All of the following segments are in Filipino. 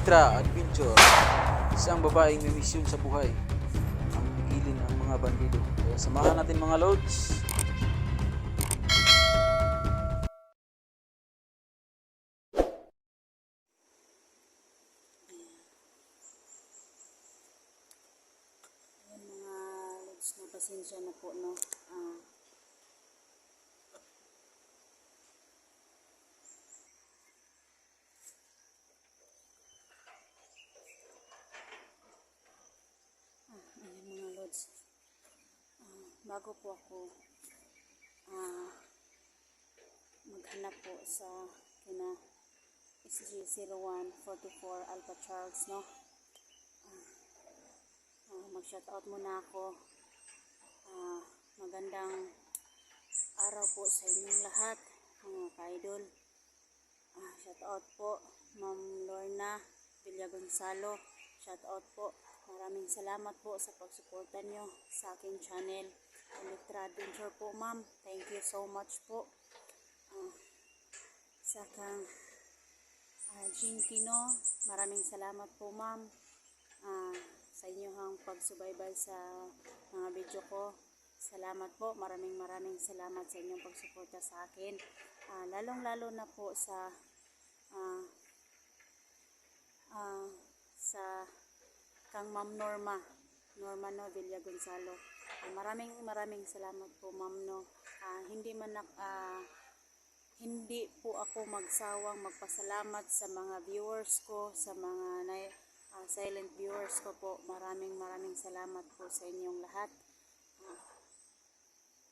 Elektra Adventure. Isang babaeng may misyon sa buhay ang pigilin ang mga bandido. Kaya samahan natin mga lods. Ayan mga lods, na pasensya na po, no. Ayan mga lods, bago po ako maghanap po sa kina SG0144 Alpha Charles, no. Mag-shoutout muna ako. Magandang araw po sa inyong lahat, mga ka-idol. Shoutout po Ma'am Lorna Villagonzalo. Shoutout po. Maraming salamat po sa pagsuporta nyo sa aking channel, Elektra Adventure po, ma'am. Thank you so much po. Sa kang Jinkino, maraming salamat po, ma'am. Sa inyong pagsubaybay sa mga video ko. Salamat po. Maraming salamat sa inyong pagsuporta sa akin. Lalong-lalo na po sa kang Ma'am Norma no Villagonzalo. Maraming salamat po, ma'am, no. Hindi po ako magsawang magpasalamat sa mga viewers ko, sa mga silent viewers ko po. Maraming salamat po sa inyong lahat.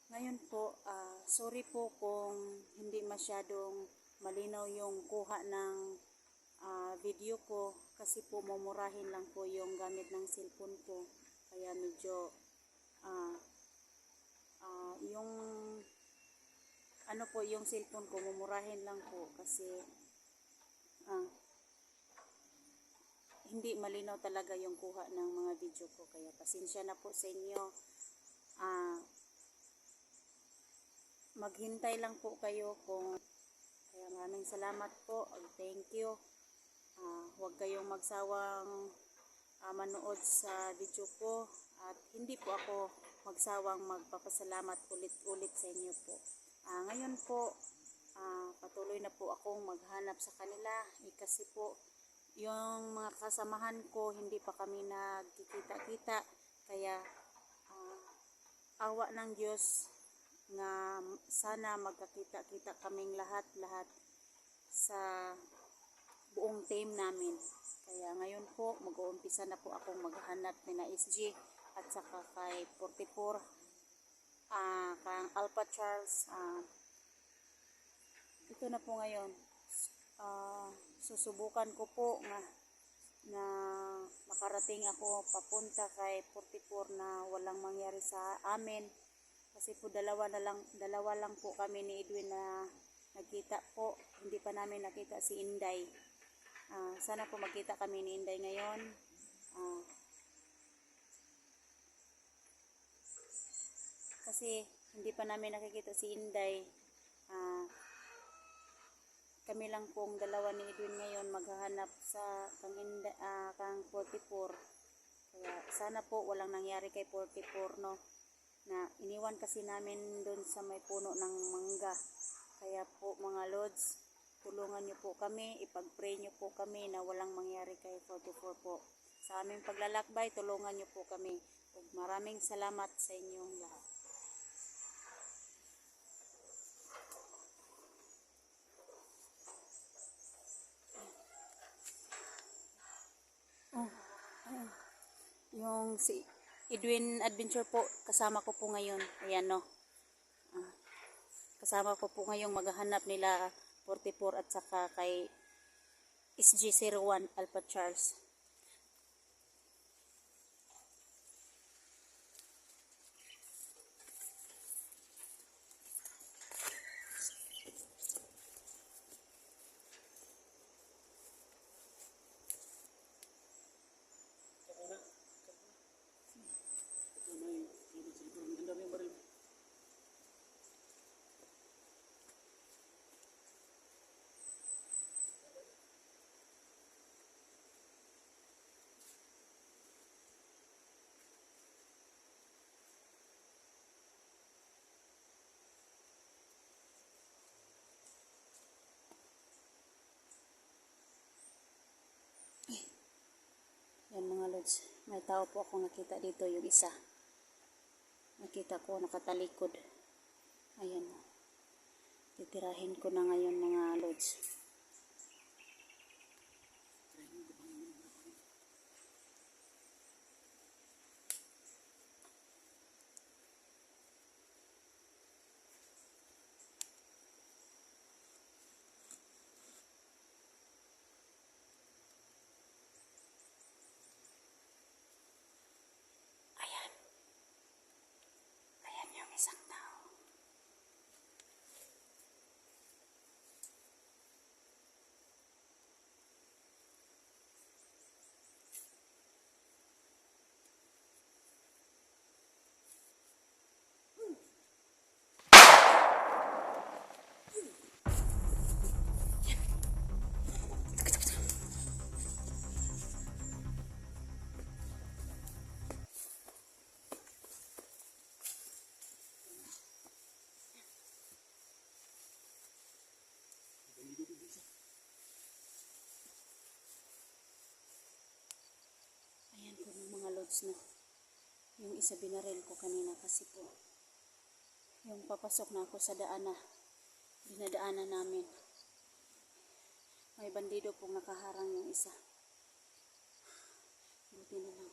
Ngayon po, sorry po kung hindi masyadong malinaw yung kuha ng video ko, kasi po mumurahin lang po yung gamit ng cellphone ko, kaya medyo yung cellphone ko mumurahin lang po, kasi hindi malinaw talaga yung kuha ng mga video ko, kaya pasensya na po sa inyo. Maghintay lang po kayo kaya maraming salamat po. Thank you. Huwag kayong magsawang manood sa video ko, at hindi po ako magsawang magpapasalamat ulit-ulit sa inyo po. Ngayon po, patuloy na po akong maghanap sa kanila, kasi po yung mga kasamahan ko hindi pa kami nagkikita-kita, kaya awa ng Diyos nga sana magkakita-kita kaming lahat sa buong team namin. Kaya ngayon po, mag-uumpisa na po akong maghanap ni na SG at saka kay 44 kang Alpha Charles. Ito na po ngayon. Susubukan ko po na makarating ako papunta kay 44 na walang mangyari sa amin, kasi po dalawa lang po kami ni Edwin na nagkita po. Hindi pa namin nakita si Inday. Sana po magkita kami ni Inday ngayon. Kasi hindi pa namin nakikita si Inday. Kami lang pong dalawa ni Edwin ngayon maghahanap sa kang 44. Kaya sana po walang nangyari kay 44, no, na iniwan kasi namin doon sa may puno ng mangga. Kaya po mga lods, tulungan nyo po kami, ipag-pray nyo po kami na walang mangyari kay 44 po. Sa aming paglalakbay, tulungan nyo po kami. Maraming salamat sa inyong lahat. Yung si Edwin Adventure po, kasama ko po ngayon. Ayan, no. Kasama ko po ngayong maghahanap nila 44 at saka kay SG01 Alpha Charles. lods, may tao po akong nakita dito, yung isa. Nakita ko nakatalikod. Ayan. Titirahin ko na ngayon mga lods. Ayan. Ayan yung isang tao. Ayan po mga lods na. Yung isa binaril ko kanina kasi po yung papasok na ako sa daan na dinadaanan namin. May bandido pong nakaharang yung isa. Buti na lang.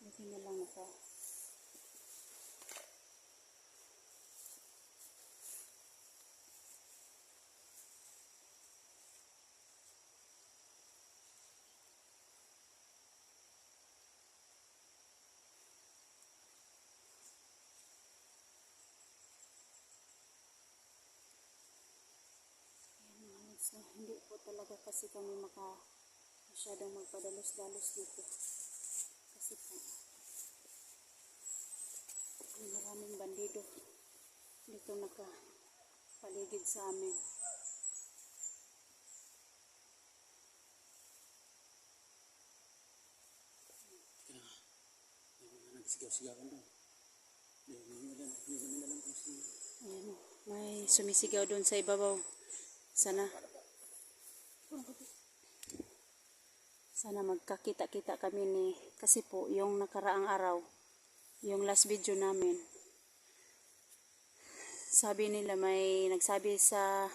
Buti na lang naka. So, hindi po talaga kasi kami masyadong magpadalos-dalos dito. Kasi po, maraming bandido dito nakapaligid sa amin. Nagsigaw-sigawan doon. Ayan, may sumisigaw doon sa ibabaw. Sana magkakita-kita kami kasi po yung nakaraang araw, yung last video namin, sabi nila may nagsabi sa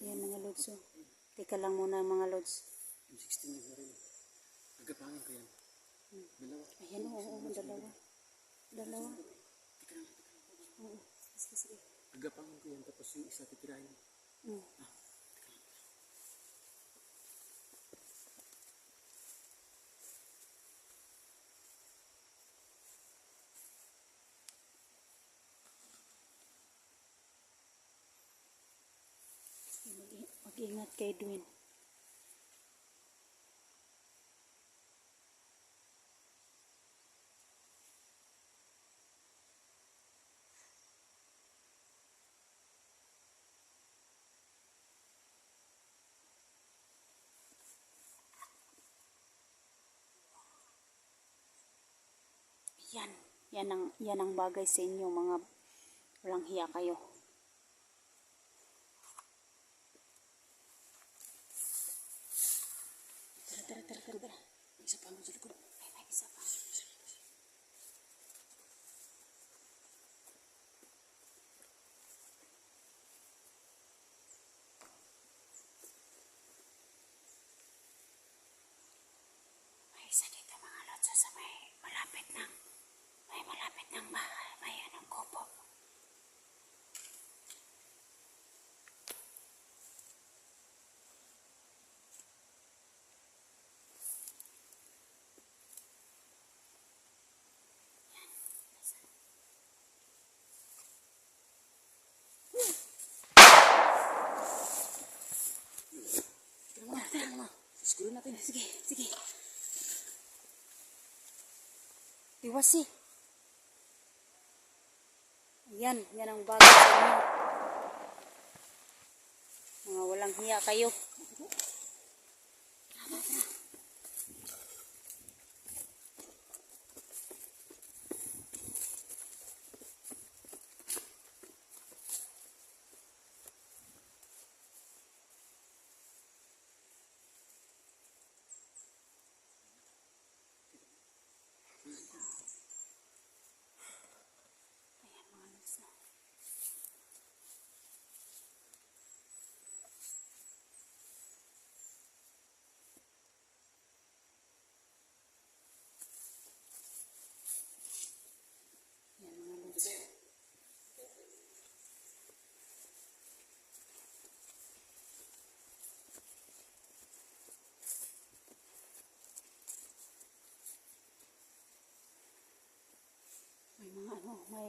yan mga lods. So, teka lang muna mga lods. 16 na rin. Agapangin ko yan. Dalawa. Ayan oo, dalawa. Oo, sige. Agapangin ko yan tapos yung isa titirahin. Mag-ingat kay Edwin. Yan ang bagay sa inyo mga walang hiya kayo. Tara. May isa pa mo sa likod. May isa pa. May isa dito mga lods sa may malapit ng bahay. May anong kubo. Siguro natin. Sige. Iwasi. Yan ang bagay sa inyo. Mga walang hiya kayo.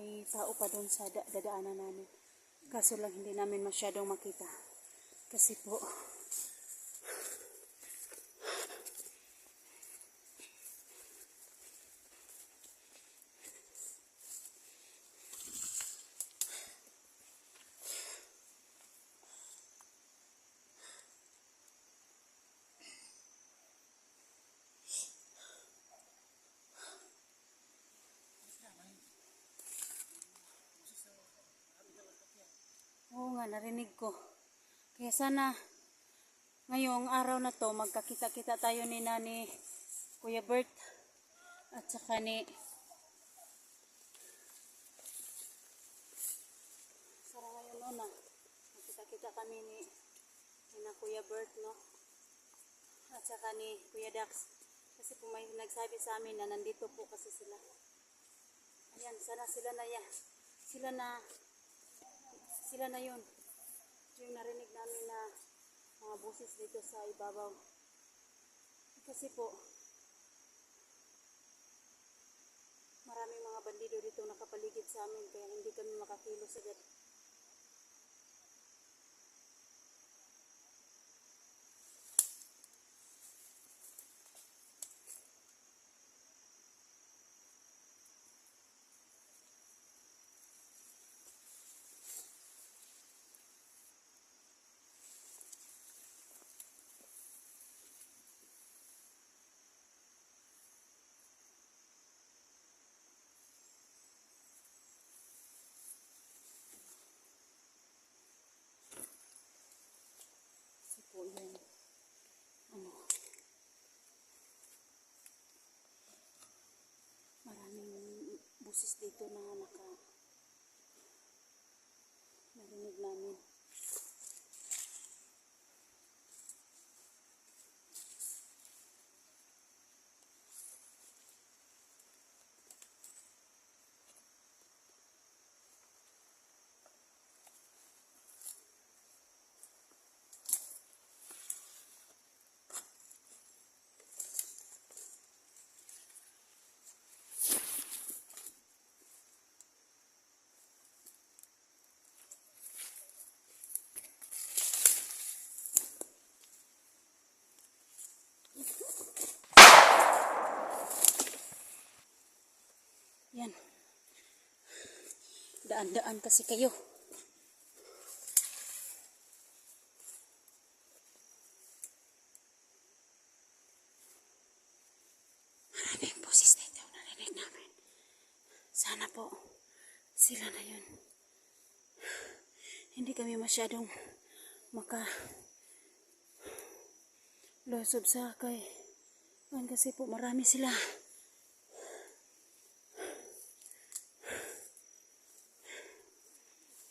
may tao pa doon sa dadaanan namin. Kaso lang hindi namin masyadong makita. Kasi po, oo nga, narinig ko. Kaya sana ngayong araw na to magkakita-kita tayo ni Kuya Bert at saka sana ngayon na magkita-kita kami ni Kuya Bert, no? At saka ni Kuya Dax. Kasi po may nagsabi sa amin na nandito po kasi sila. Ayan, sana sila na yan. Sila na yun. Yung narinig namin na mga boses dito sa ibabaw. Kasi po, maraming mga bandido dito nakapaligid sa amin kaya hindi kami makakilos agad. Po yun, maraming busis dito na narinig namin. Yan. Daan-daan kasi kayo. Maraming boses dito narinig namin. Sana po sila na yun. Hindi kami masyadong losob sa kasi po marami sila.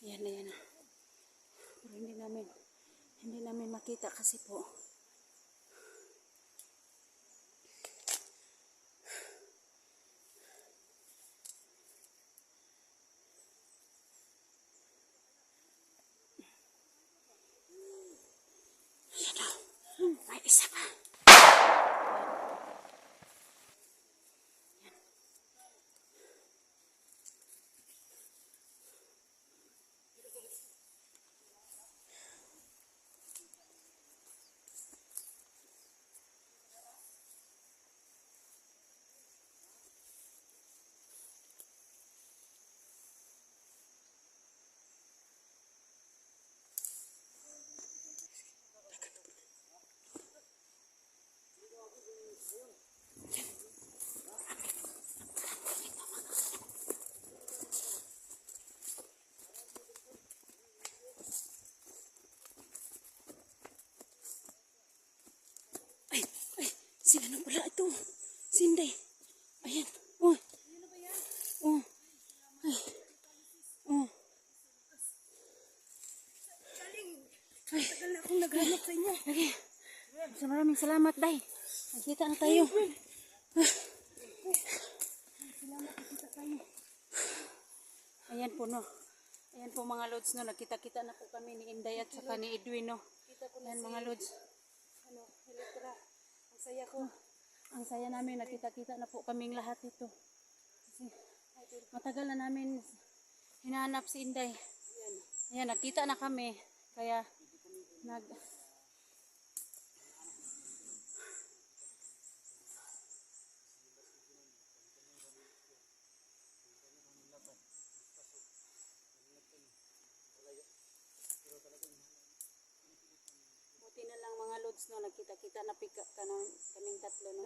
Yan na. Pero hindi namin makita kasi po. Yan na. May isa pa. Sila na pala ito. Sinday. Ayan. Oh. Oh. Ay. Oh. Ay. Tagal na akong naghanap sa inyo. Okay. Maraming salamat, Day. Nakita na tayo. Salamat, nakita tayo. Ayan po, no. Ayan po mga lods, no. Nakita-kita na po kami ni Inday at saka ni Edwin, no. Ayan mga lods. Helitra. Ang saya ko. Ang saya namin, nakita-kita na po kaming lahat ito. Kasi matagal na namin hinahanap si Inday. Ayan, nakita na kami. Kaya, buti na lang mga lods no, nagkita-kita na pika ka ng kaming tatlo no.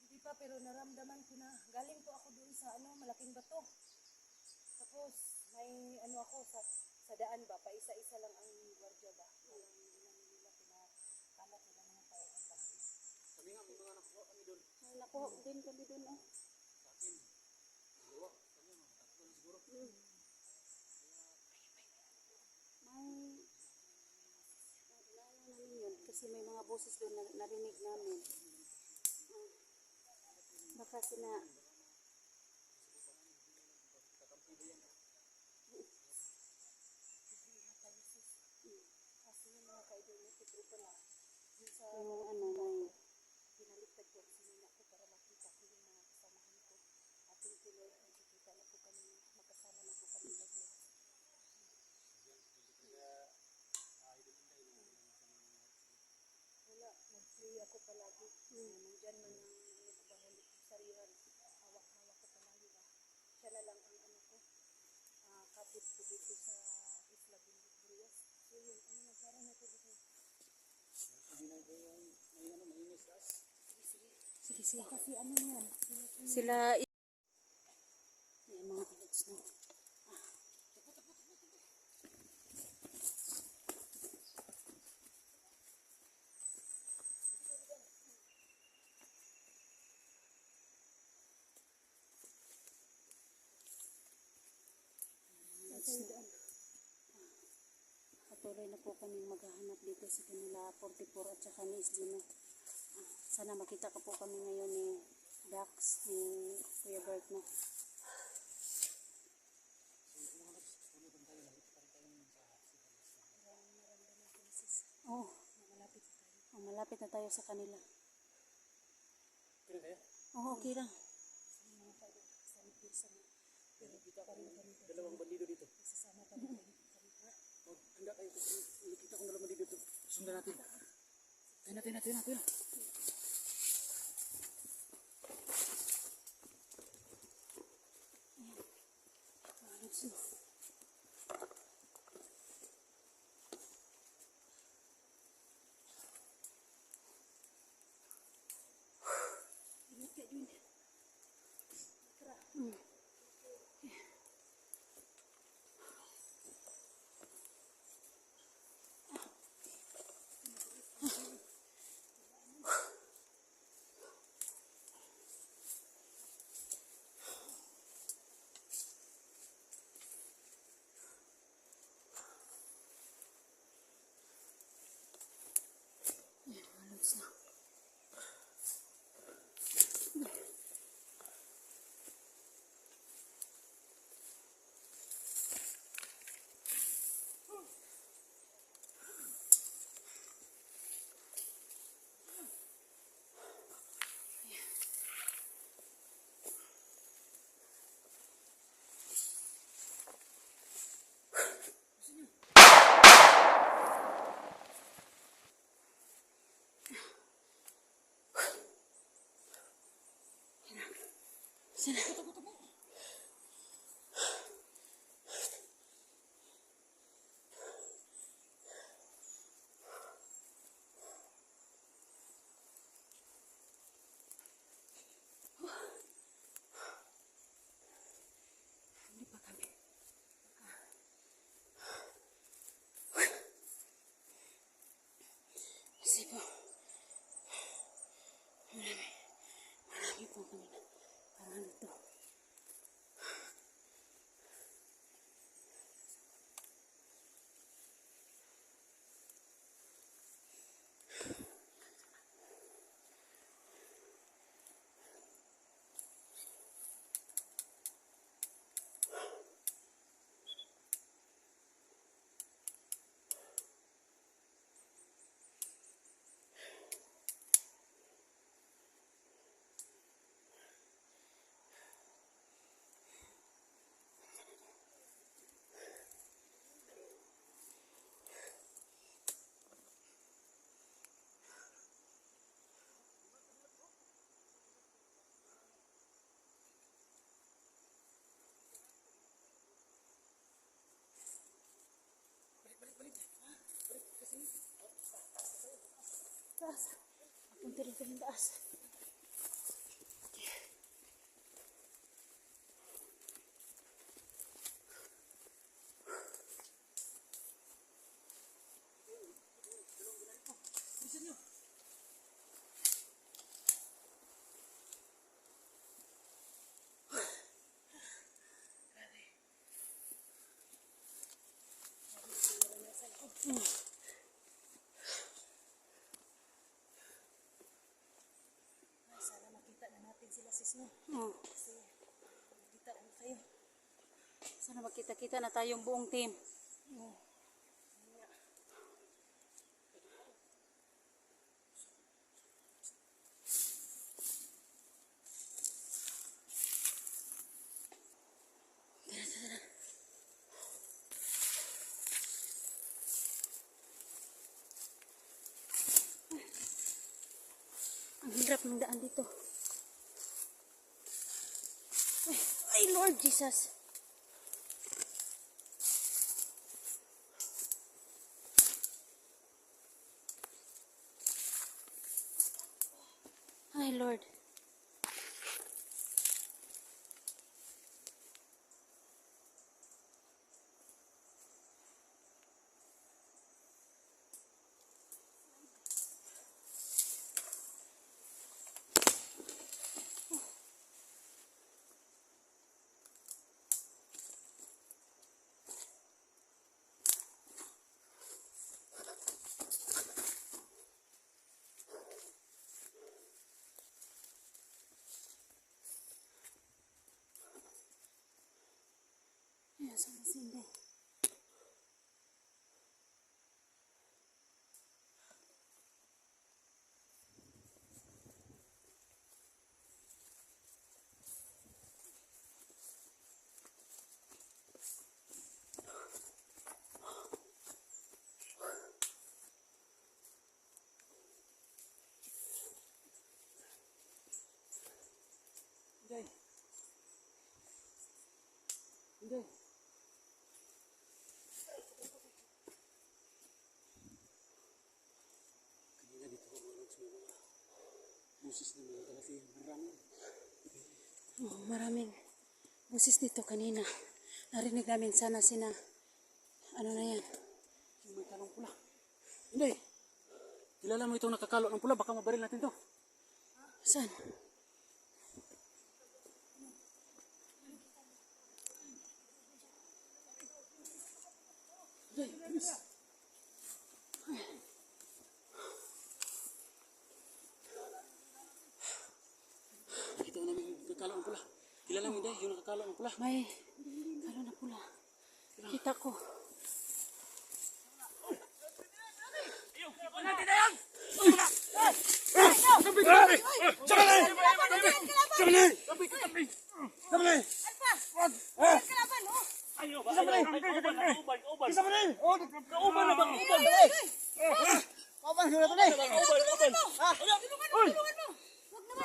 Hindi pa, pero naramdaman ko na galing po ako doon sa malaking bato. Tapos may ako sa daan ba, paisa-isa lang ang gwardiya ba. Parang hindi namin nila pinakalat nila mga tao ba. Kami nga, may mga nakuha kami doon. Ay, nakuha din kami dun oh. Sa akin, dalawa. Kami mga tatlo na siguro. May naalala namin yun kasi may mga boses doon na narinig namin. Baka sina Kasi yung mga kaidol mo, tigro pa na. Yung sa yung may binaliktad ko, sinina ko para makita ko yung mga kasamahan ko. Ating tuloy, nakikita na po kami, magkasama na po kami laglag. Wala, nag-pray ako palagi. Nandyan man ang bahalik ko sarihan. Hawak-hawak ko palagi ba. Siya na lang ang ko. Kapit ko dito sa Isla Burias. So yun, nagkaroon na ko dito. sige sige Kasi yan? sila yung mga lods no. Patuloy na po kaming maghahanap dito sa kanila 44 at saka ni Isdino. Sana makita ka po kami ngayon ni Dax, ni Kuya Bert no. Oh, malapit na tayo sa kanila. Kaya kaya? Oh, okay lang. Dalawang bandido dito. Handa kayo kasi nakita ko na naman dito. Sundan natin. Tayo na. Kasi po, marami po kanina. Parang dito. Taas. Punta rin kami taas. Sana makita na natin sila sis no. Oh. Kasi kita na kayo. Sana magkita-kita na tayong buong team. Ang hirap ng daan dito. Ay, Lord Jesus. Ay, Lord. Ayan, saan si Inday? Inday. Inday. Kanina dito ako mga busis na mga talaga marami. Oh, maraming busis dito kanina. Narinig namin sana sina, ano na yan? Yung may talong pula. Inday. Kilala mo itong nakakalo ng pula, baka mabaril natin to. Saan? Inday, bilis. Nakita ko namin yung nakakalo ng pula. Kilala mo Inday, yung nakakalo ng pula. May kalo na pula. Kita ko.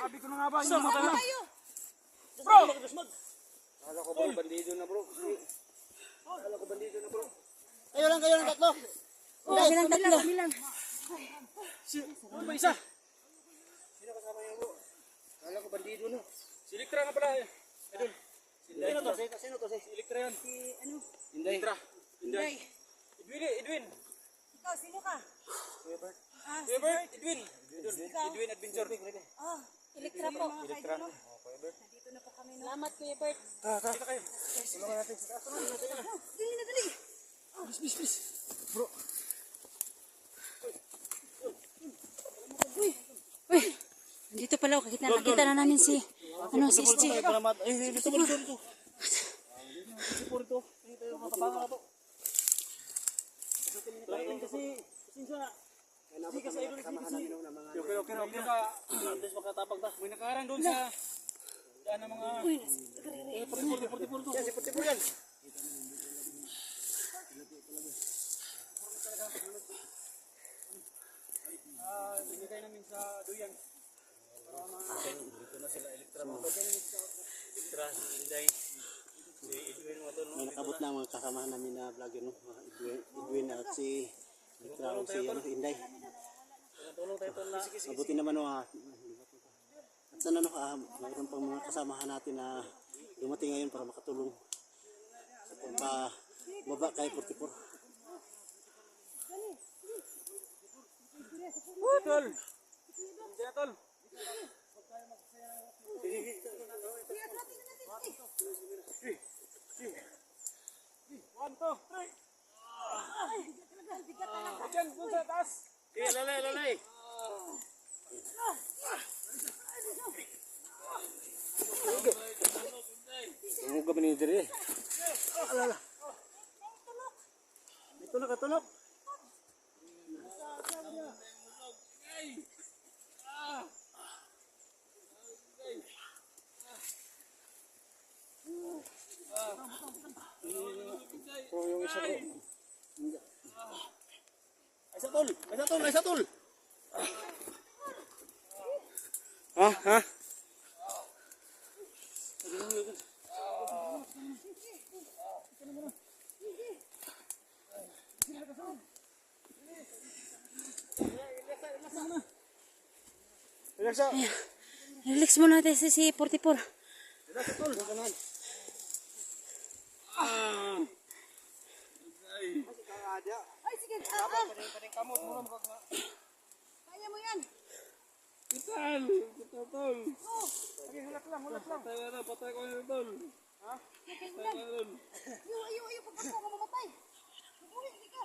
Sabi ko na nga ba, yung mga talong. Kala ko bro, bandido na bro. Kala ko bandido na bro. Kayo lang tatlo. Oh, bilang tatlo. Ano ba isa? Sino kasama niyo bro? Kala ko bandido no. Si Elektra nga pala. Idol. Sino to? Sino to? Si Elektra yan. Si ano? Inday. Elektra. Inday. Edwin. Ikaw, sino ka? Ah, si Ebert. Edwin. Edwin Adventure. Ah, Elektra po. Elektra. Nandito na po kami. No? Salamat, Kuya Bert. Kita kayo. Tulungan natin. Dali na, dali. Bis. Bro. Uy, dito pala ako. Nakita na namin si, ano, si SG. Dito. Dito. Dito yung matabanga na to. Kasi kasi idol kasi. Okay. At least makatapag ta. May nakaharang doon sa daan ng mga... Purti-purti. Yan, si Putipur yan. Binigay namin sa duyan. Dito na sila Elektra mo. Elektra, si Inday. Si Edwin mo ito. May nakabot na mga kasamahan namin na vlogger no. Edwin at si Elektra o si Inday. Tulong tayo tol na. Mabuti naman no At sana no, mayroon pang mga kasamahan natin na dumating ngayon para makatulong sa pagpababa kay 44. Tol. Hindi na tol. One, two, three. Diyan, dun sa taas. Lalay. Ang gabi ni Dere. Alala. Ito nakatulog. Oh, yung isa po. Ay sa tol. Ha? Relax. Relax muna natin si 44. Relax tol. Ay, sige. Kaya mo yan. Tol. Hulat lang. Patay ko na tol. Kaya mo yan. Iyo, pagkat mo mamatay. Mabuhi, hindi ka.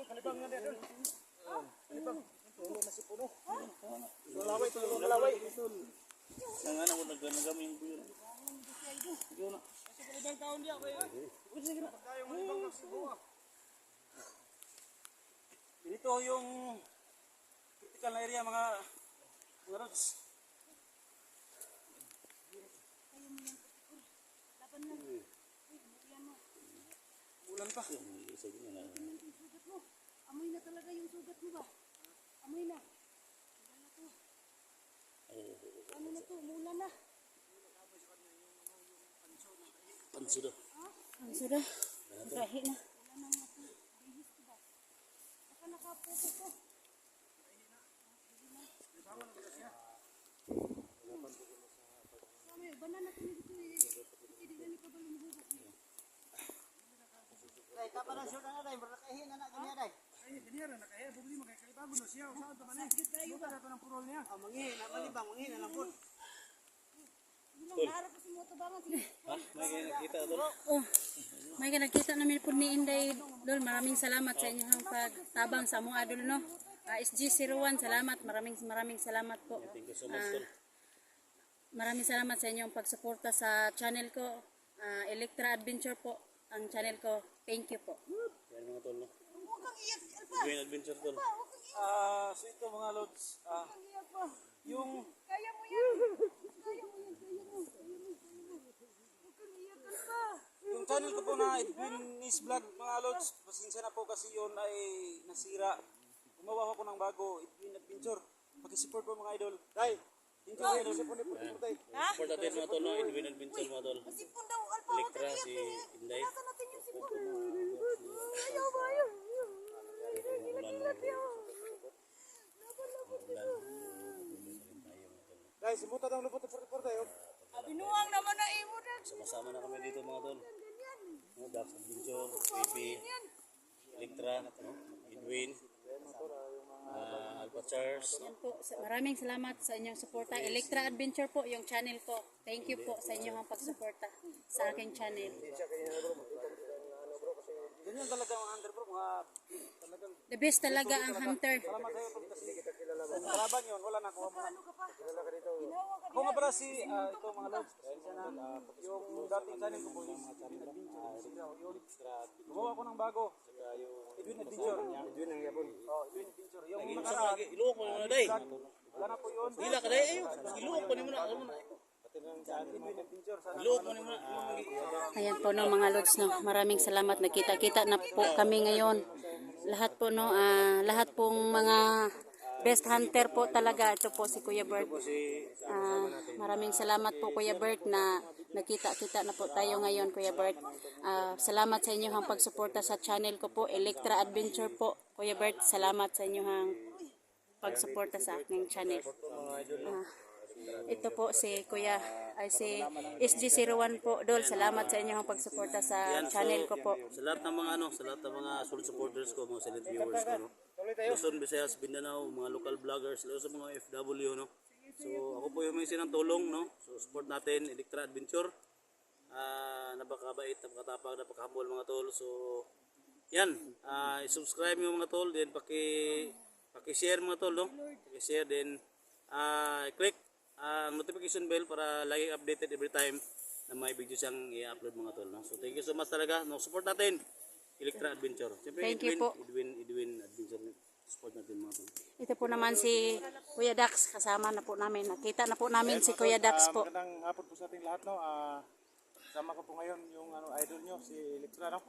Kalibang na din. Kalibang. Tulo na si Puno. Tulaway. Nga na ko nagami yung buyo. Sige na. Ibang taon di ako eh. Sige na. Dito yung critical na area mga roads. Laban lang. Yan mo. Ulan pa. Sugat mo. Amoy na talaga yung sugat mo ba? Amoy na. Tagal na to. Ano na to? Umulan na. Pansudo. Ang suda. Rahi na. Wala nang bihis ko ba? Baka nakapopo ko. Kami, banana kami dito eh. Hindi gani pa ba lumubog niya? Ay, kapanan siya na dai, barakahin na gani dai. Ay, ganyan na kaya problema kay kalibago no siya. Saan ta man eh? Kayo ba dato ng purol niya? Manghin na malibang, manghin na lang po. Bilang naharap ko si motobangan. Sige. May nakita tol. Oh, may nakita namin po ni Inday Dol. Maraming salamat sa inyong pagtabang sa mga adol no. SG01, salamat. Maraming salamat po. Thank you so much tol. Maraming salamat sa inyong pagsuporta sa channel ko. Electra Adventure po ang channel ko. Thank you po. Yan mga tol no. Huwag kang iyak, Alpa. Green Adventure tol. Huwag kang iyak. So ito mga lods, Huwag kang iyak pa. yung Kaya mo yan. Kaya mo yan. Kaya mo. Huwag kang iyak, Alpa. yung channel ko po na Edwin is Vlog mga lods, pasensya na po kasi yun ay nasira. Gumawa ako ng bago, Edwin Adventure. Pakisupport po mga idol. Dai, thank you idol. Support natin mga tol, no? Edwin Adventure mga tol. Sipon daw, Alpa. Huwag kang Electra, iyak. si Inday. Nasa natin yung sipon. Ayaw ba, ayaw. Ilag-ilag yaw. Laban-laban dito. Guys, simuta daw lupot 44 tayo. Binuang naman na imo na. Sama-sama na kami dito mga tol. No, Dax Adventure, Baby, Electra, no? Edwin, Alpha Charles, no? Yan po. Maraming salamat sa inyong suporta. Electra Adventure po yung channel ko. Thank you po sa inyong pagsuporta sa aking channel. Ganyan talaga mga hunter bro, mga talagang The best talaga ang hunter. salamat sa'yo tol kasi kung kalaban yun, wala na kuha mo na. Ginawa ka Ako nga pala si, ito mga lods, yung dating channel ko po yung Edwin Adventure, yun, gumawa ko ng bago, Edwin Adventure. Yun ang yapon. Oh, Edwin Adventure. Yung nakaraan, iluok mo na day. Wala na po yun. Hila ka day, ayo. Iluok mo na. Edwin Adventure. Iluok mo na. Ayan po no mga lods no. Maraming salamat. Nakita-kita na po kami ngayon. Lahat po no, lahat pong mga best hunter po talaga. Ito po si Kuya Bert. Maraming salamat po Kuya Bert na nakita-kita na po tayo ngayon Kuya Bert. Salamat sa inyong pagsuporta sa channel ko po, Electra Adventure po. Kuya Bert, salamat sa inyong pagsuporta sa aking channel. Ito po si Kuya, ay si SG01 po. Dol, salamat sa inyong pagsuporta sa channel ko po. Sa lahat ng mga sa lahat ng mga solid supporters ko, mga silent viewers ko, no. Luzon, Visayas, Mindanao, mga local vloggers, lalo sa mga FW, no. So ako po yung may sinang tulong, no. So support natin Electra Adventure. Napakabait, napakatapang, napaka-humble mga tol. So yan, i-subscribe yung mga tol, then paki-share mga tol, no. Paki-share, then click ang notification bell para lagi updated every time na may video siyang i-upload mga tol, no? So thank you so much talaga, no? Support natin Electra Adventure. Siyempre, Thank you po. Edwin Adventure. Support natin mga tol. Ito po naman si Kuya Dax, kasama na po namin. Nakita na po namin si Kuya Dax po. Magandang hapon po sa ating lahat, no. Kasama ko po ngayon yung idol nyo, si Electra, no.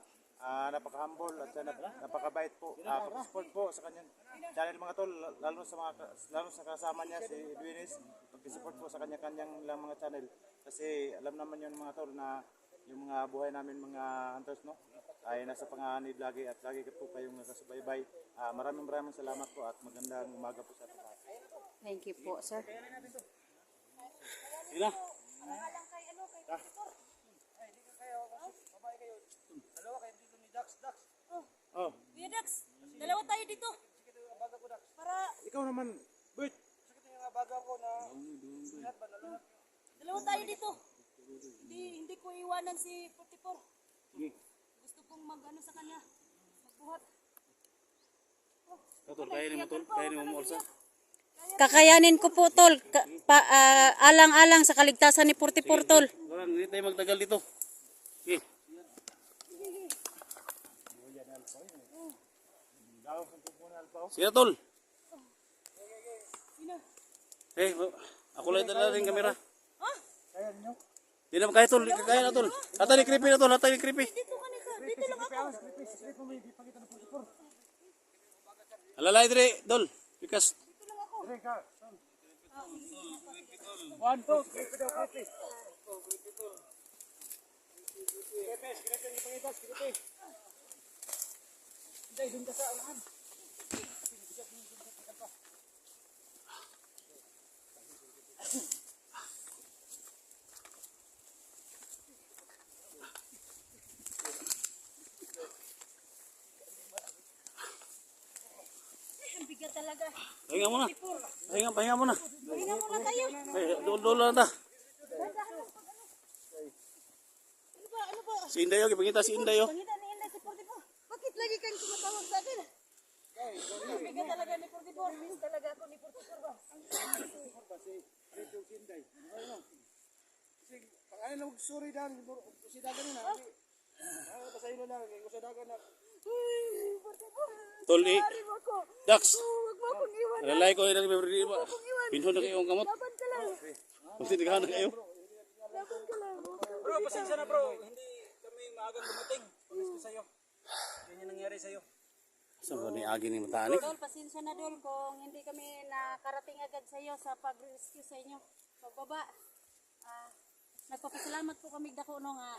Napaka-humble at napakabait po. Pag-support po sa kanyang channel mga tol, lalo sa kasama niya si Edwinis. Pag-support po sa kanya-kanyang lang mga channel. Kasi alam naman yun mga tol na yung mga buhay namin mga hunters, no, ay nasa panganib lagi at lagi po kayong nakasubaybay. Maraming salamat po at magandang umaga po sa ating lahat. Thank you po, sir. Sila. Oh, Kuya Dax, dalawa tayo dito. Para ikaw naman, Bert. dalawa tayo dito. Hindi ko iwanan si 44. Gusto kong mag-ano sa kanya. Magbuhat. Tol, kaya ni mo tol, kaya ni mo Olsa. Kakayanin ko po, tol. Alang-alang sa kaligtasan ni 44, tol. Wala, hindi tayo magtagal dito. Okay. Sila tol. Ako lang dala rin kamera. Ha? Di na kaya tol, kaya na tol. Hata ni creepy na tol, hata ni creepy. Dito ka nika. Dito lang ako. Alalay dire, dol. Because One, two, three, creepy. Ang bigat talaga. pahinga muna. Pahinga muna. Pahinga muna tayo. Dol lang ta. Ano ba? Si Inday yo, gipangita si Inday yo. Pangita ni Inday si 44. Bakit lagi kang tumatawag sa akin? Ang bigat talaga ni 44. Miss talaga ako ni 44 ba? Pangalan lang sorry dan, si dagan na. Pasayo na lang, sa dagan na. Tol Pari mo ako. Dax. Huwag mo akong iwan. Alalay ko ina bibri ba. Iwan. Pinhon na kayo ang kamot. Laban ka lang. Kunti digahan na kayo. Laban ka lang. Bro, pasensya na bro. Hindi kami maagang dumating. Pamis ko sa'yo. Yan yung nangyari sa'yo. Saan ba ni agi ni matani? Dol, pasensya na, Dol, kung hindi kami nakarating agad sa iyo sa pag-rescue sa inyo. Pagbaba, nagpapasalamat po kami dako no nga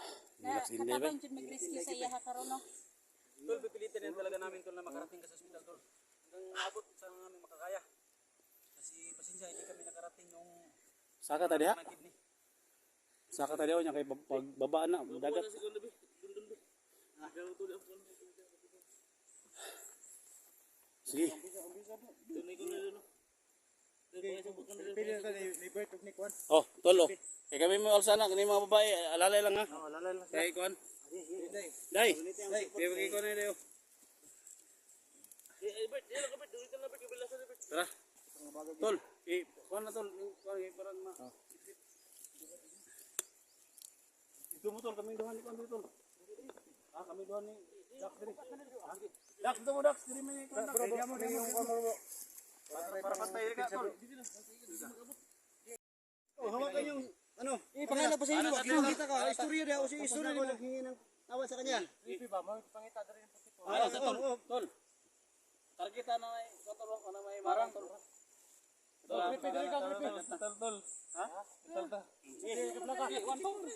katabang jud mag-rescue sa iya karon no. Tol, pipilitin din talaga namin tol na makarating ka sa hospital tol. Hanggang abot sa namin makakaya. Kasi pasensya, hindi kami nakarating yung Saka tadi ha? ng kidney. Saka tadi ako niya kay pagbaba na dagat. Sige. Oh, tol oh. Kaya kami mo alsa na kani mga babae, alalay lang ha. Alalay lang. Kaya ikuan. Dai. Kaya bagi ko na dayo. Tara. Tol, kuan na tol, kuan parang ma. Ito mo tol, kami duhan ni kuan tol. Kami duhan ni Dax diri. Dax dito mo Dax, diri may kuan. Bro, mo yung kuan mo. Para patay ka tol. Oh, hawakan yung ano? Pangalan pa sa inyo. Kita ka, istorya daw si istorya mo naghingi ng tawa sa kanya. Creepy ba? May pangita diri yung puti po. Sa tol, tol. Targeta na may tol ko na may marang tol. Creepy diri ka, creepy. Tol. Ha? Tol.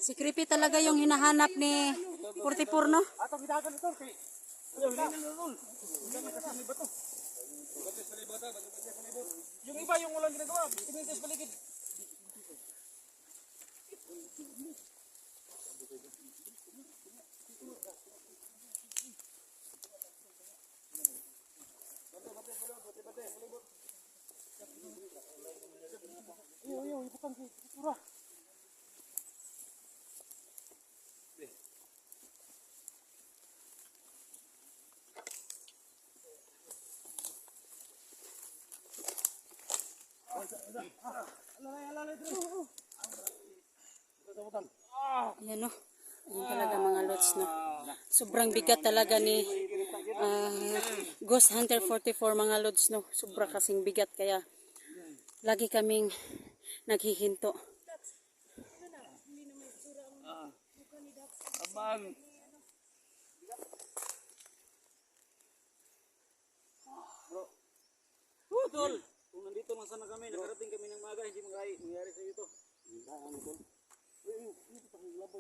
Si Creepy talaga yung hinahanap ni 44 no. Ato gidagan tol kay. Yung iba, yung walang ginagawa, pinintis paligid. Iyo, ibutan ko, itura. Ayan o. Ayan talaga mga lods, no. Sobrang bigat talaga ni Ghost Hunter 44 mga lods, no. Sobra kasing bigat kaya lagi kaming naghihinto. Abang. Bro. Tol, kung nandito lang sana kami, nakarating kami ng maga, hindi mangyari sa ito.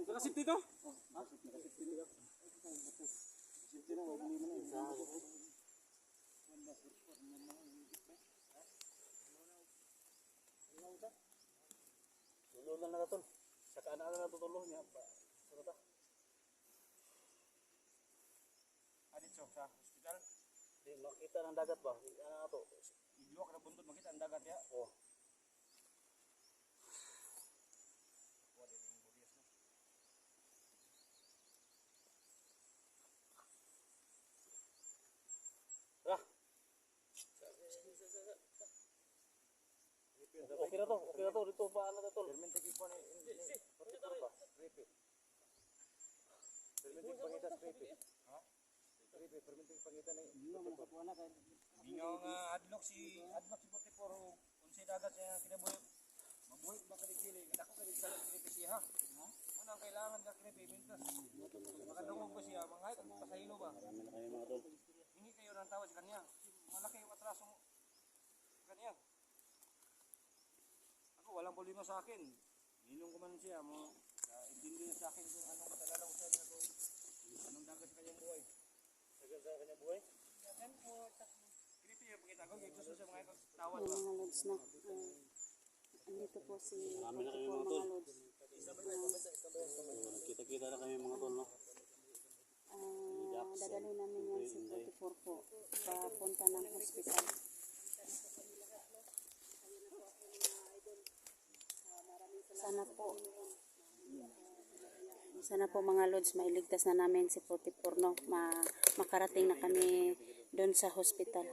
Nakasip dito? Tulog lang na tol. Sa kanan na tutulong niya pa. Sarata. Adito sa hospital. Di makita ng dagat ba? Ano to? Iglo ka na buntod, makita ang dagat ya. Oh. Okay na to, okay na to. Dito pa ano na tol. Permentik ipon ni repeat. Permentik pangitas repeat. Ha? Repeat permentik pangitan ni Gingaw nga adlok si 44 unsay dagat siya kinabuhi. Mabuhi ba ka digili? Ako ka sa repeat siya ha. Ano ang kailangan ka repeat mintas? Makadungog ba siya? Manghay kag pasahilo ba? Marami na kayo mga tol. Hingi kayo ng tawad sa kanya. Malaki yung atraso mo. Kanya. Ako walang problema sa akin. Ninong ko man siya mo. Intindi niya sa akin kung anong matalala ko sa kanya kung anong dagat sa kanyang buhay. Sagal sa kanya buhay. Yan po. Creepy yung pakita ko. Yung gusto sa mga tawad Ayan ba? mga lods, no. Andito po si Marami na 44 kami mga mga tol. lods. Kita-kita na kami mga tol no. Dadalhin namin yan si 44 po. Papunta ng hospital. Sana po mga lods mailigtas na namin si 44 no. Makarating na kami doon sa hospital.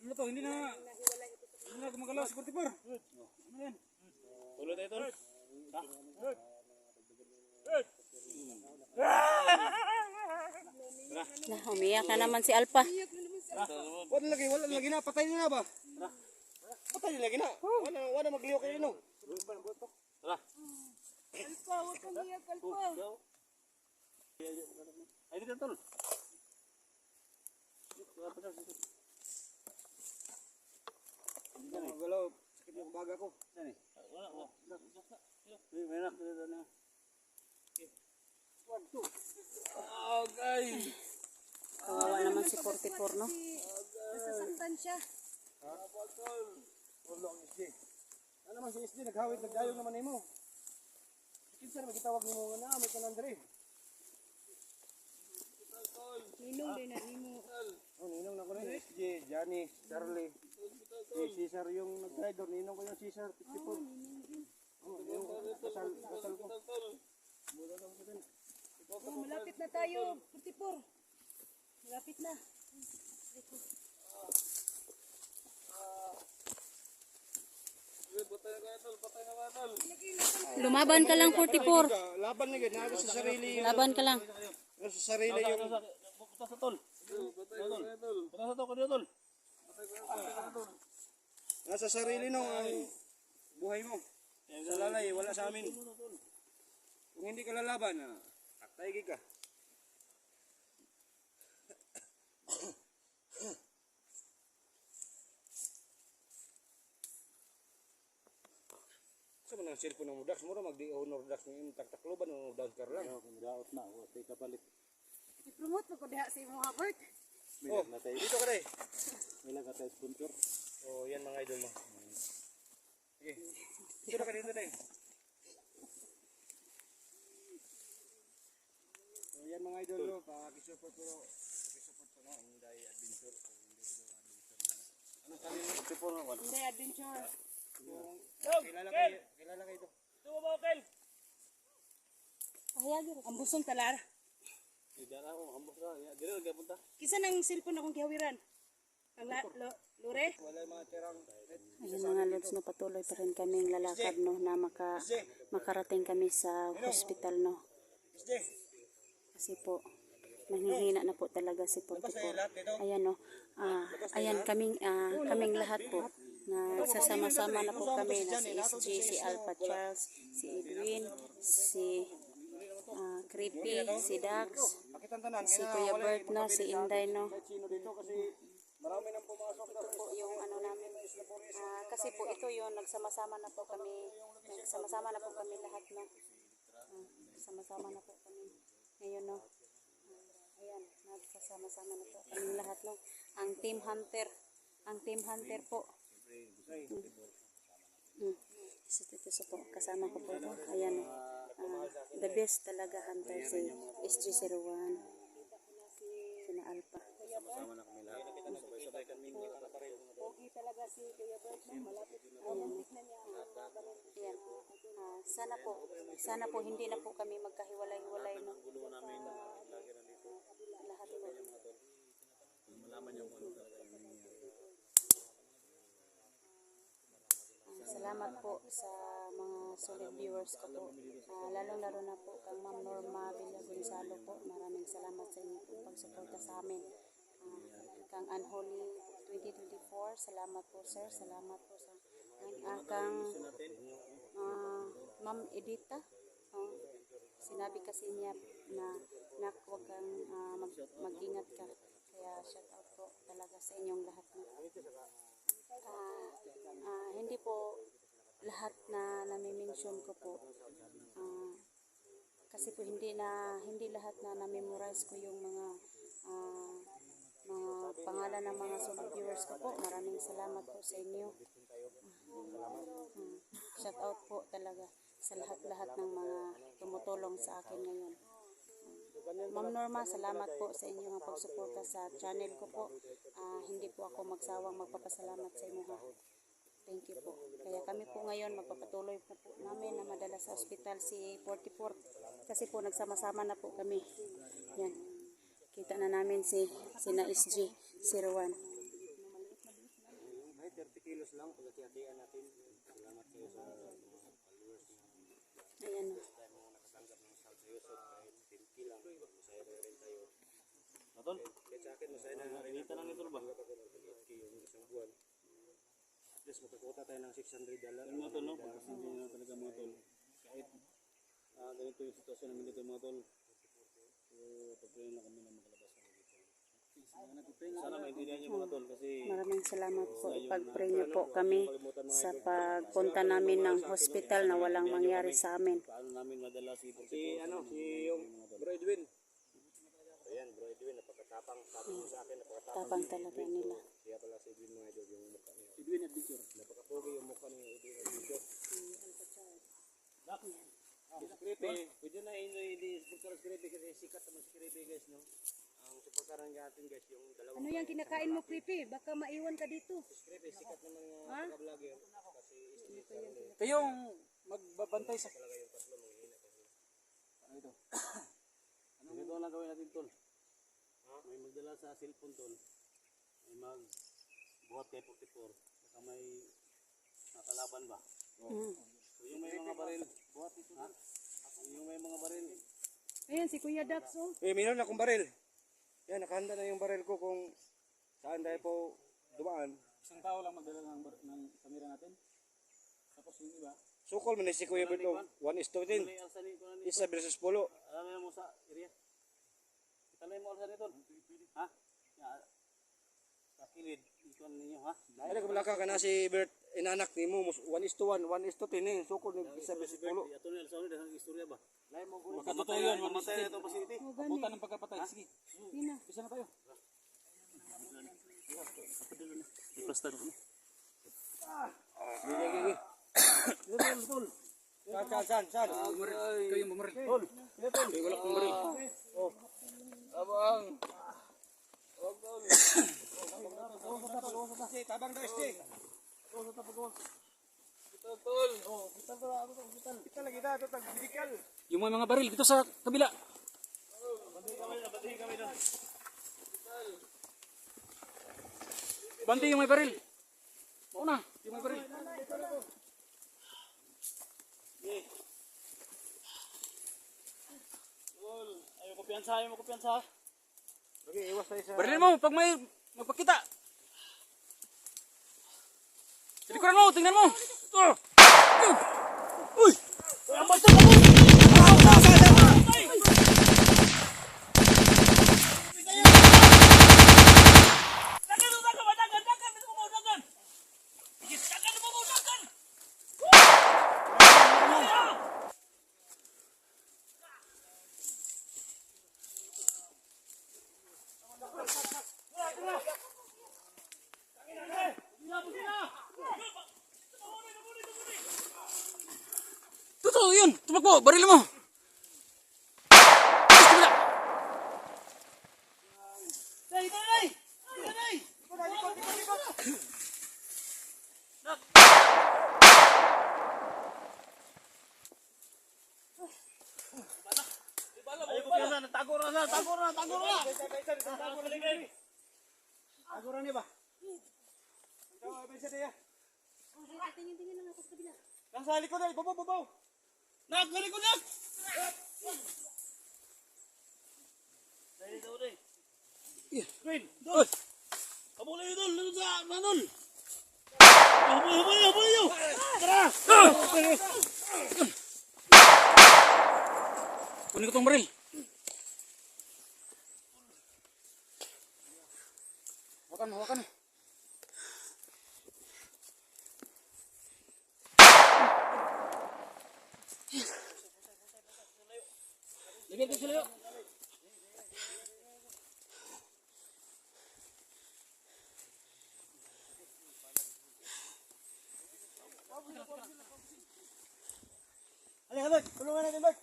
Ano to? Hindi na gumagalaw si 44. Ano yan? Tuloy tayo tol. Na, umiyak na naman si Alpha. Wala lagi na. Patay na ba? Patay na lagi na. Wala magliyo kayo no. Tara. Alpa, huwag kang iyak, Alpa. Ay dito tol. Galaw. Sakit yung baga ko. Wala. Merak dito na. Okay. Kawawa naman si 44 no. Nasasaktan siya. Wala ang SD. Ano man si SD naghawid nagdayong naman nimo. Kinsa na magitawag nimo nga na may kanandre. Ninong din na nimo. Oh, ninong na ko na SJ, Johnny, Charlie. Si Cesar yung nag-driver, ninong ko yung Cesar 54. Oh, kasal ko. Oh, malapit na tayo, 44. Malapit na. Lumaban ka lang 44. Laban na gid na sa sarili. Laban ka lang. Sa sarili yung Putas sa tol. Putas sa tol kanyo tol. nasa sarili no ang buhay mo. Sa lalay wala sa amin. Kung hindi ka lalaban, taktay gid ka. So Sa man ang cellphone ng Dax, mura magdi honor Dax ng taktakloban o dancer lang. Daot na, o tay kapalit. I-promote mo ko diha sa imo Habert. Oh, dito ka day. Wala ka tayo sponsor. Oh, yan mga idol mo. Sige. Dito ka dito day. So yan mga idol no, pakisupport ko. Pakisupport ko no, Inday Adventure. Ano kami mo? Tipo na wan. Hindi adventure. Kilala kayo ito. Ang busong talar. Dara ko ambos ra. Dire lagi punta. Kisa nang cellphone akong gihawiran. Ang lure. Wala yung mga tirang. Ayun mga lods, no, patuloy pa rin kaming lalakad, no, na makarating kami sa hospital, no. Kasi po, nanghihina na po talaga si 44. Ayan, no. Ayan, kaming lahat po. Na sasama-sama na po kami na si SG, si Alpha Charles, si Edwin, si Creepy, si Dax, si Kuya Bert, no, si Inday, no. Sino dito kasi marami nang pumasok na. Ito po yung ano namin. Kasi po ito yung nagsama-sama na po kami. Nagsama-sama na po kami lahat, no. Nagsama-sama na po kami. Ngayon, no. Ayan, nagsasama-sama na po kami lahat, no. Ang Team Hunter. Ang Team Hunter po. Ito po, kasama ko po ito. Ayan, the best talaga hunter si SG01. Sina Alpha. Sama na kami lahat. Sabay-sabay kami Pogi talaga si Kuya Bert. Malapit na niya. Ayan. Sana po hindi na po kami magkahiwalay-hiwalay, no. gulo namin lagi nandito. Lahat po. Malaman niyo kung ano talaga yung nangyayari. Salamat po sa mga solid viewers ko po. Lalong-lalo na po kang Ma'am Norma Villa Gonzalo po. Maraming salamat sa inyo po pagsuporta sa amin. Kang Unholy 2024, salamat po sir. Salamat po sa kang Ma'am Edita. Sinabi kasi niya na huwag kang mag-ingat ka. Kaya shout out po talaga sa inyong lahat na. Hindi po lahat na nami-mention ko po. Kasi po hindi lahat na na-memorize ko yung mga pangalan ng mga solid viewers ko po. Maraming salamat po sa inyo. Shout out po talaga sa lahat-lahat ng mga tumutulong sa akin ngayon. Ma'am Norma, salamat po sa inyong pagsuporta sa channel ko po. Hindi po ako magsawang magpapasalamat sa inyo, ha. Thank you po. Kaya kami po ngayon magpapatuloy po namin na madala sa ospital si 44. Kasi po nagsama-sama na po kami. Yan. Kita na namin sina SG 01. May 30 kilos lang pagkatiyan natin. Salamat kayo sa mga followers niyo. Ayan. Tayo mga nakatanggap ng sal sa Yusuf kahit 10 lang. Masaya na rin tayo. Natol, Kahit sa akin masaya na rin. pinita lang ito ba? Yung isang buwan. At least makakuha tayo ng $600. Yung mga tol, no? Pagkas hindi na talaga mga tol. Kahit ganito yung sitwasyon namin dito mga tol. So, pag-pray na kami na makalabas kami dito. Sana maintindihan niyo mga tol kasi Maraming salamat po. Ipag-pray niyo po kami sa pagpunta namin ng hospital na walang mangyari sa amin. paano namin madala si Si yung Bro Edwin. Ayan, Bro Edwin, napakatapang. Sabi mo sa akin, napakatapang. Tapang talaga nila. Kaya pala si Edwin mga idol, yung mukha niya. Edwin Adventure. Napakapogi yung mukha ni Edwin Adventure. Creepy, pwede na i-sponsor si Creepy kasi sikat naman si Creepy guys, no? Ang supportaran natin guys, yung dalawang Ano yung kinakain mo, Creepy? Baka maiwan ka dito. Creepy, sikat naman ng vlogger. Kasi Ito yung magbabantay sa... talaga yung tatlo manghihina kasi. Ano ito? Ganito lang gawin natin tol. May magdala sa cellphone tol. May magbuhat kay 44. Baka may nakalaban ba? So yung may mga baril, buhat ito. Ha? Yung may mga baril. Ayan, si Kuya Dax, oh. Mayroon akong baril. Yan, nakahanda na yung baril ko kung saan tayo po dumaan. Isang tao lang magdala ng kamera natin. Tapos yung iba, Sukol man si Kuya Berto, 1:10. May alsa ni ko na ni. Isa versus pulo. Alam mo sa area. Kita na mo alsa ni tol. Ha? Ya. kakilid. Ikaw ninyo ha. Ano ka balaka ka na si Bert inanak ni mo 1:1, 1:10 sukod ni isa sa pulo. Ato ni Alsaon dahang istorya ba? Lain mo gulo. Totoo yun, Mamatay na ito facility. Abutan ng pagkapatay. Sige. Yun na. Bisa na tayo. Iplastar ko. San. Ikaw yung bumaril. Wala kong baril. Abang. Tabang daw stick. Kita lagi dah tu medical. Yung mga baril dito sa kabila. Banti yung may baril. Mauna, yung may baril. Ayaw kumpiyansa. Lagi iwas tayo sa Barilin mo pag may magpakita. Sa likuran mo, tingnan mo. Uy! Totoo yun! Tumakbo! Barilin mo! Ayaw kumpiyansa. Tago na. Aguran ni ba? Ikaw bisa dia. Tingin lang ako sa kabila. Nang sa likod ay babaw. Nak, balik ko nak. Dali daw dai. Green. Dol. Kabulay dol, dun sa nanol. Habol yo. Tara. Kunin ko tong baril. Hawakan mo. Lagyan ko sila yun. Halika, tulungan natin, Bert.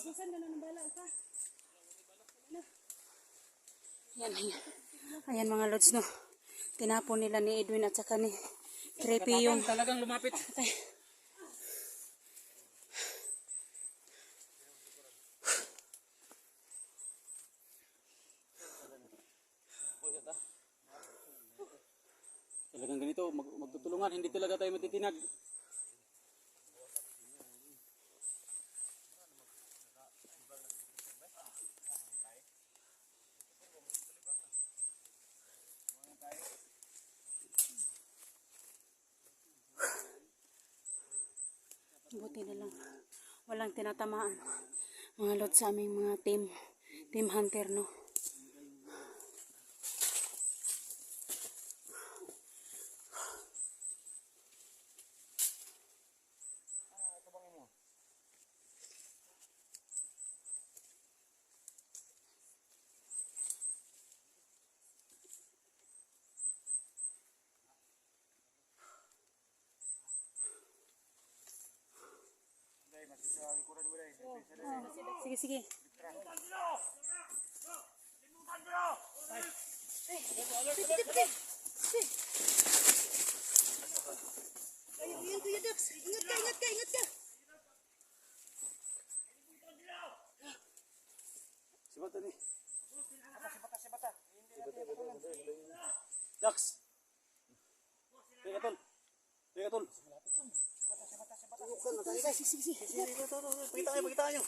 Busan ka na ng bala ka. Ayan mga lods, no. Tinapon nila ni Edwin at saka ni Creepy yung Talagang lumapit. patay. Talagang ganito, magtutulungan. Hindi talaga tayo matitinag. Buti na lang. Walang tinatamaan. Mga lods sa aming mga team hunter, no. Sige. Ayun, Kuya Dax. Ingat ka. Sibata ni. Dax. Teka tol. Pakita nyo.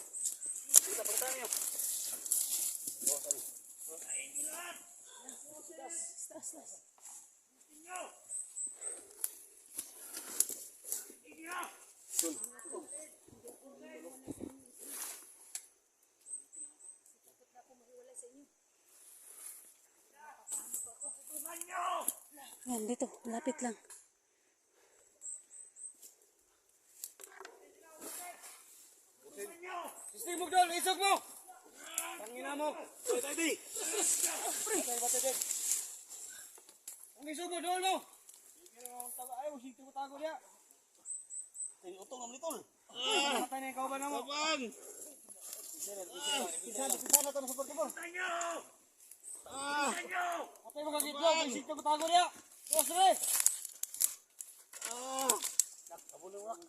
Yan, dito. Lapit lang. Sistem mo dol, isog mo! Tangina mo! Ay, tayo di! Ay, batay din! Ang isog mo dol mo! Ay, mo sito mo tago niya! Ay, utong ang litol! Matay na ikaw ba na mo? Sabang! Pisa na ito na support mo! Matay nyo! Matay mo kagit mo! May sito mo tago niya! Dos, re! Kabulong wak!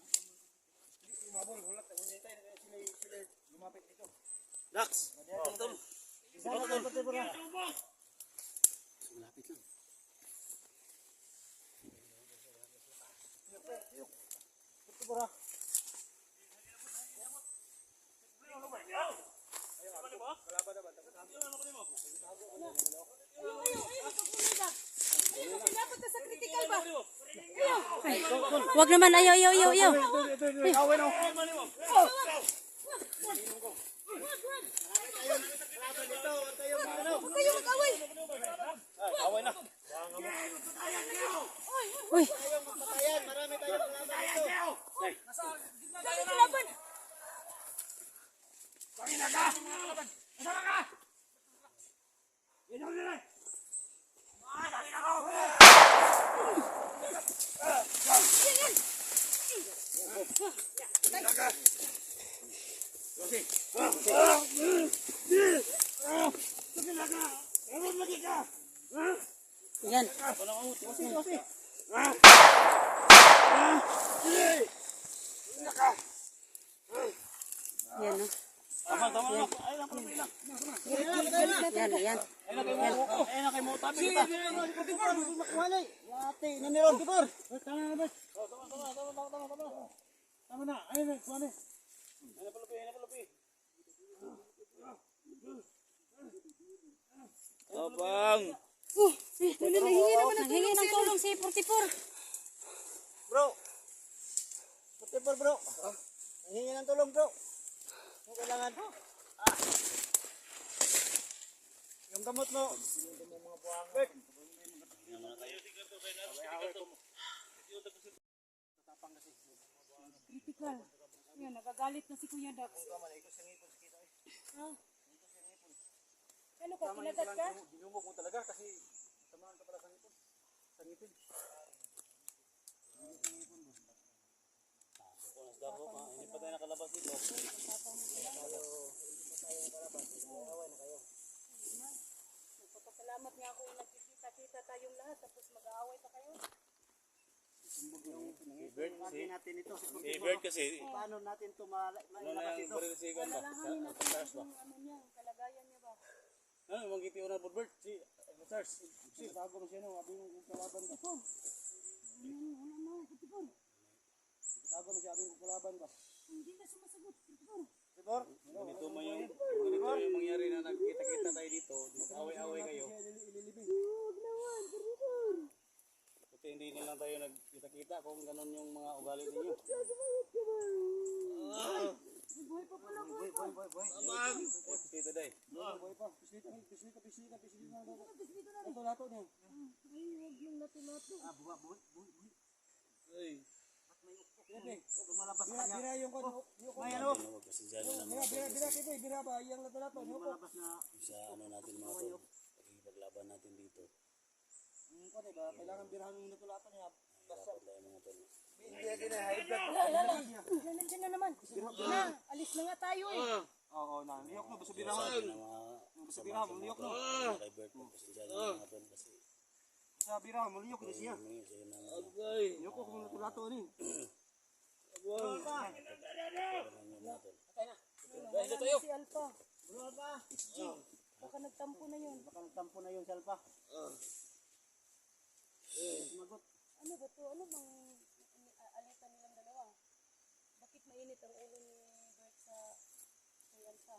Mabol, hulak. Sila lumapit dito. Dax! Tol. Sana tol, pati po na. Malapit lang. Pati po na. Dapat na sa critical ba? Wag naman, ayaw, ayaw, ayaw, ayaw. Away na. Huwag kayo mag-away. Away na. Uy, Dali kalaban. yan. Yan, no? Tama na. Ay na pala pila. Yan, yan. Ay na kay mo tabi kita. Makuhalay. Ate, naniron kipor. Tama na ba? Tama na. Ay na, kuane. Ay na pala pi. Abang! Nanghingi ng tulong si 44. Bro. Putipor bro. Hingi ng tulong bro. Ang kailangan po. Yung gamot mo. Bek. Critical. Yan, nagagalit na si Kuya Dax. Ha? Ano ka, kinagat ka? Dinumog mo talaga kasi samahan ka pala sa ngipin. Sa ngipin. Hindi pa tayo nakalabas dito. Nagpapasalamat nga ako yung nagkikita-kita tayong lahat tapos mag-aaway pa kayo. Natin natin ito. Si Bert kasi, Paano natin ito ano na yung baril-sigan ba? Alalahanin natin yung ano niya, kalagayan niya ba? Ano, manggiti ko na po Bert? Si Sars. Si bago mo siya no, abi yung kalaban ba? Tago mo siya abi yung kalaban ba? Hindi na sumasagot. Sibor? Ganito mo yung mangyari na nagkita-kita tayo dito. Mag-away-away kayo. Kasi hindi na lang tayo nagkita-kita kung ganun yung mga ugali ninyo. Boy. Dito day. Boy pa. Pislita. Ito lato niya. Ay, huwag yung lato-lato. Boy. Ay. Lumalabas ka niya. Bira yung kon. May ano? Huwag kasi dyan na Bira kipo. Bira ba? Yung lato-lato. Lumalabas na. sa ano natin mga tol. Pagkikipaglaban natin dito. Ko diba? Kailangan birahan yung lato-lato niya. Dapat tayo mga tol. Nandiyan na naman. Na, alis na nga tayo eh. Oo, na. Liyok na. Basta birahan. Sa mga Basta birahan. Liyok na. kay Bert. Kasi dyan mga tol. Kasi Basta birahan. Liyok na siya. humingi sa'yo ng Liyok ko kung lato-lato ni. Wala na si Alpha. Baka nagtampo na yun. Baka nagtampo na yung salpa. Ano ba to? Ano bang alitan nilang dalawa? Bakit mainit ang ulo ni Bert sa kay Alpha?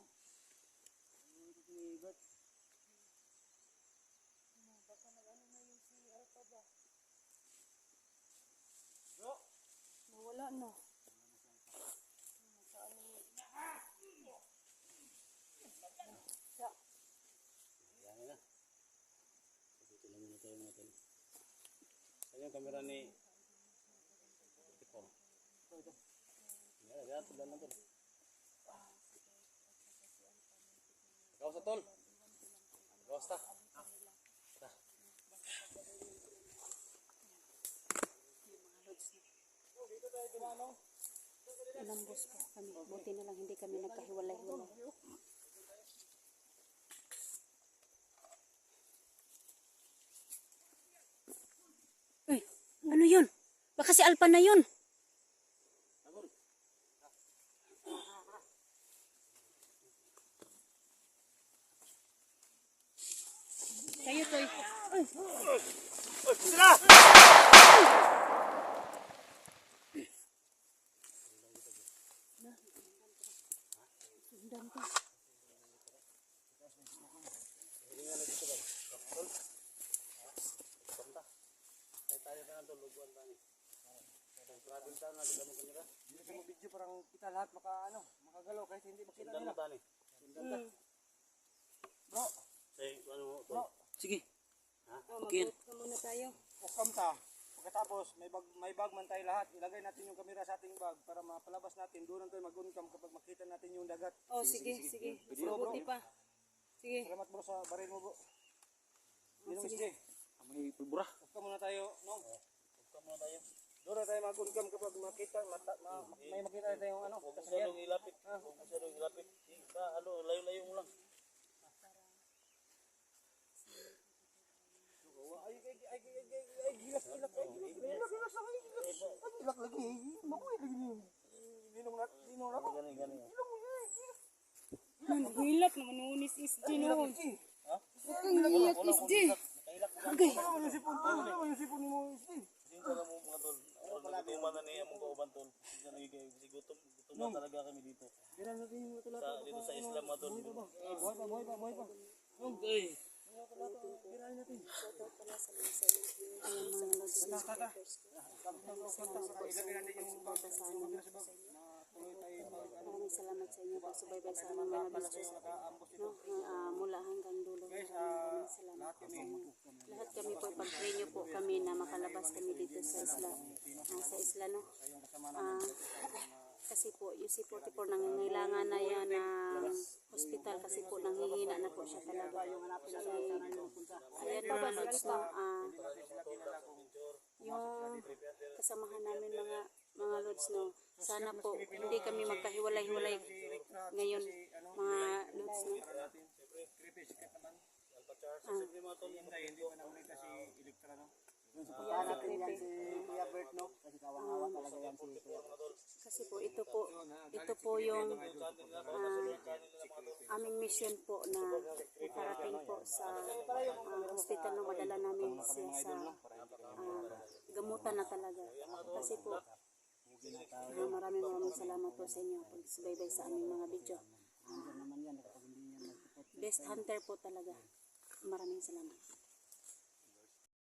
Baka nag-ano na yun si Alpha ba? Nawala na. Saan na yun? Sa, Yan na. Dito lang muna tayo mga tol. Yan yung camera ni Tipo. Yan, tol lang tol. Gawas na tol. Gawas ta. Inambos po kami. Buti na lang hindi kami nagkahiwalay-hiwalay. Uy, ano yun? Baka si Alpa na yun. Kayo, Toy. Sundan ko. Tayo na tol, luguan tayo. Travel tayo na, di ka mo kamera. Dito sa mga video parang kita lahat makagalaw kahit hindi makita Sundan nila. mo tani. Bro, Ano mo tol? sige. Okay. Muna tayo. Ukam ta. Pagkatapos, may bag man tayo lahat. Ilagay natin yung kamera sa ating bag para mapalabas natin. Doon tayo mag-uncam kapag makita natin yung dagat. Oh, sige. Mas Bro, mabuti pa. Sige. Salamat bro sa baril mo bro. Ninong sige. SJ. May pulbura. Ukam muna tayo. No? Huwag muna tayo. Doon na tayo mag-uncam kapag makita. May makita tayo yung Huwag kasagyan. masyadong ilapit. Huwag masyadong ilapit. Layo-layo mo lang. Gilak lagi. Mabuhay lagi niyo. Ninong na. Gani. Hilap naman nunis SG noon. Ha? Hilap SG. Okay. Ano yung sipon mo SJ? Sinsa na mo mga tol. Nagutuman na niya mong kauban tol. Sinsa na yung gutom na talaga kami dito. Tira natin yung tulad. Dito sa Islam mga tol. Buhay pa. Okay. Maraming salamat sa inyo pag subaybay sa aming mga video. No? Mula hanggang dulo. Maraming salamat po sa inyo. Lahat kami po, pag-pray nyo po kami na makalabas kami dito sa isla. Sa isla, no? Kasi po, yung C44 nangangailangan na yan ng hospital kasi po nanghihina na po siya talaga. Ayan pa ba, Lods, no? Yung kasamahan namin mga Lods, no? Sana po, hindi kami magkahiwalay-hiwalay ngayon, mga Lods, no? Kasi po ito po yung aming mission po na makarating po sa hospital na madala namin siya sa gamutan na talaga. Kasi po maraming salamat po sa inyo pag subaybay sa aming mga video. Best hunter po talaga. Maraming salamat.